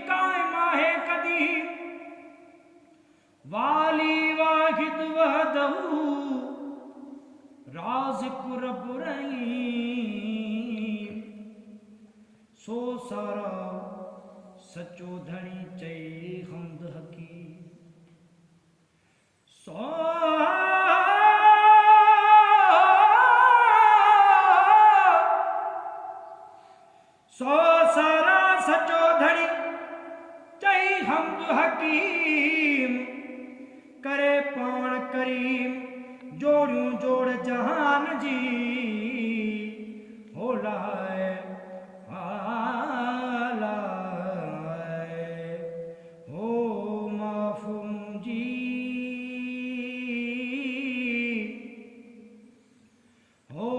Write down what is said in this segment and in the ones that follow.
कायमा है कदी वाली वाहिद वहदहू राज़िक़ रब रहीम सो सारा सचो धणी चई हमद हकीम सो सारा सचो धणी चई हमद हकीम करे पाण करीम जोड़ियूं जोड़ जहान जी हो लाए हो माफ़ मुंहिंजी हो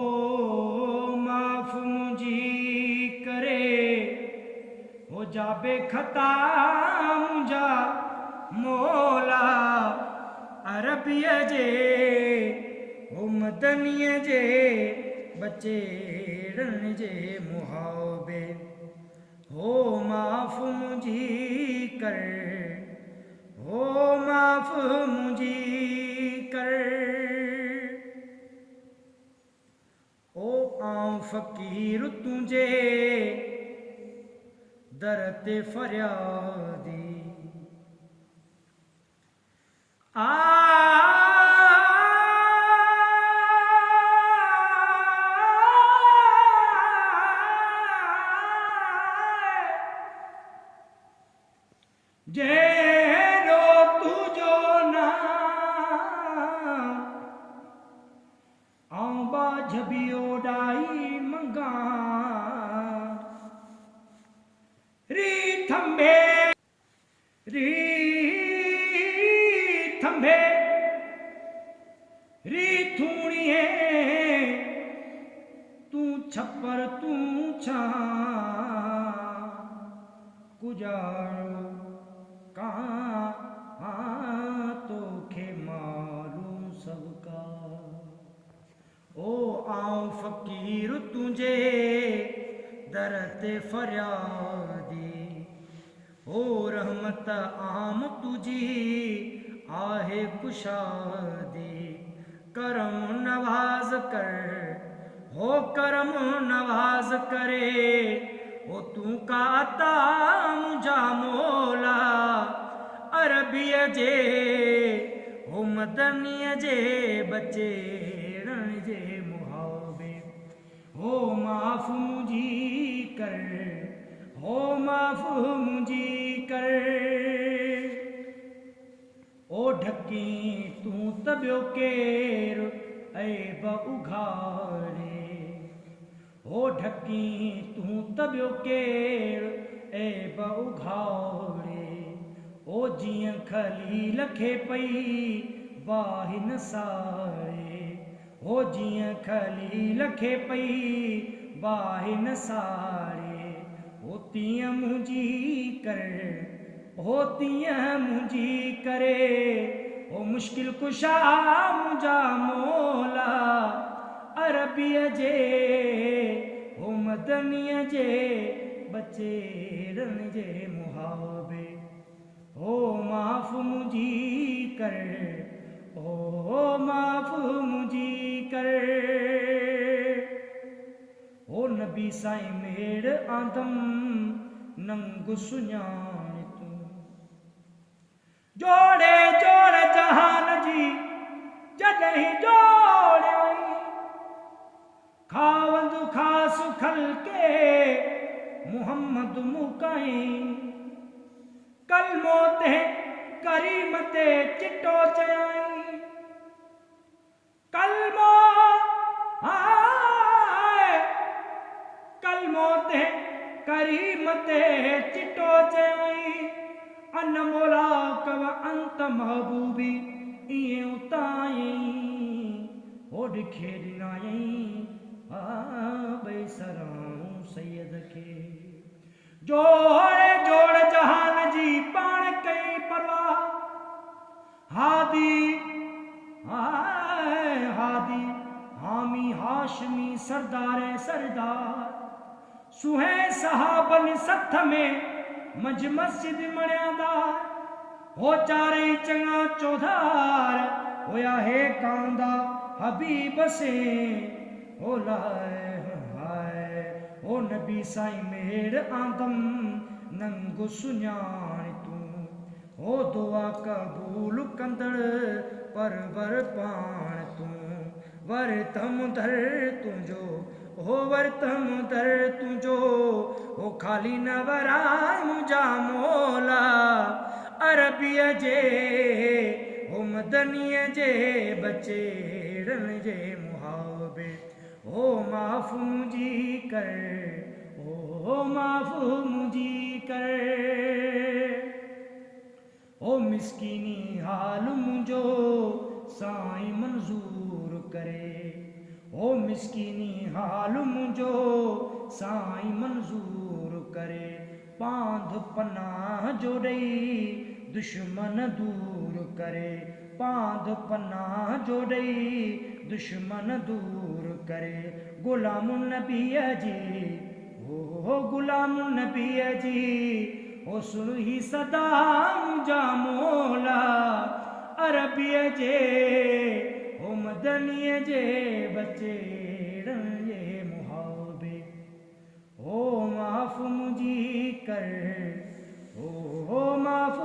माफ़ मुंहिंजी करे हो जाबे खता मुंहिंजा मौला अरबीअ जे हो मदनीअ जे बचेड़न जे मुहाबे हो माफ़ मुंहिंजी कर हो माफ़ मुंहिंजी कर ओ आऊं फ़क़ीर तुंहिंजे दर ते फरियादी जेरो तुझो नाम आऊं बाझ भी ओडाई मंगा री थंबे री थूणिए तू छप्पर तू छा गुजारो कहाँ तोखे मालूम सबका ओ आऊं फ़क़ीर तुंहिंजे दर ते फरियादी ओ रहमत आम तुझी आहे कुशादी करम नवाज कर हो करम नवाज करे हो तू का अता मुंहिंजा मौला अरबीअ जे हो मदनीअ जे बचेड़न जे मुहाबे हो माफ़ मुंहिंजी कर हो माफ़ मुंहिंजी कर ओ ढकी तूं त ॿियो केरु ऐब उघारे ओ ढकी तूं त ॿियो केरु ऐब उघारे ओ जीअं खलील खे पई वाहिन सारे ओ जीअं खलील खे पई वाहिन सारे ओ तीअं मुंहिंजी कर हो तीअं मुंहिंजी करे ओ मुश्किल कुशा मुंहिंजा मौला अरबीअ जे हो मदनीअ जे बचेड़न जे मुहाबे हो माफ़ मुंहिंजी कर हो माफ़ मुंहिंजी कर हो नबी साईं मेड़ आदम नंग सुञाण तूं जोड़े जोड़ जहान जी जॾहिं जोड़ियई खावंद खास खलके मुहम्मद मुकाई कलमो ते करीम ते चिटो चयाई कलमो कलमो ते करीम ते चिटो चयाई अन मोला कव अंत महबूबी इएं उतायई होॾ खे ॾिनायई ॿई सराऊं सैयद खे जोड़े जोड़ जहान जी पाण कई परवाह हादी हादी हामी हाशमी सरदार सरदार सुहे सहाबन सथ में मंझ मस्जिद मणियादा हो चारे चंगा चौधार होया है कांदा हबीब से हो लाए हाय ओ नबी साईं मेड़ आदम नंगु सुञाण तू ओ दुआ कबूल कंदड़ परवर पाण तू वरतम दर तुंहिंजो हो वरतम दर तुंहिंजो हो खाली न वराए मुंहिंजा मोला अरबीअ जे हो मदनीअ जे बचेड़नि जे मुहाबे हो माफ़ मुंहिंजी कर हो माफ़ मुंहिंजी कर ओ मिसकीनी हाल मुंहिंजो साईं मंज़ूर करे ओ मिसकीनी हाल मुंहिंजो साईं मंज़ूर करे पांध पनाह जो ॾेई दुश्मन दूर करे पांध पनाह जो ॾेई दुश्मन दूर करे गुलाम नबीअ जी हो गुलाम नबीअ जी ओ सुन ही सदा मुंहिंजा मोला अरबीअ जे ओ मदनीअ जे बचेड़नि जे मुहाबे ओ माफ़ मुंहिंजी कर ओ माफ़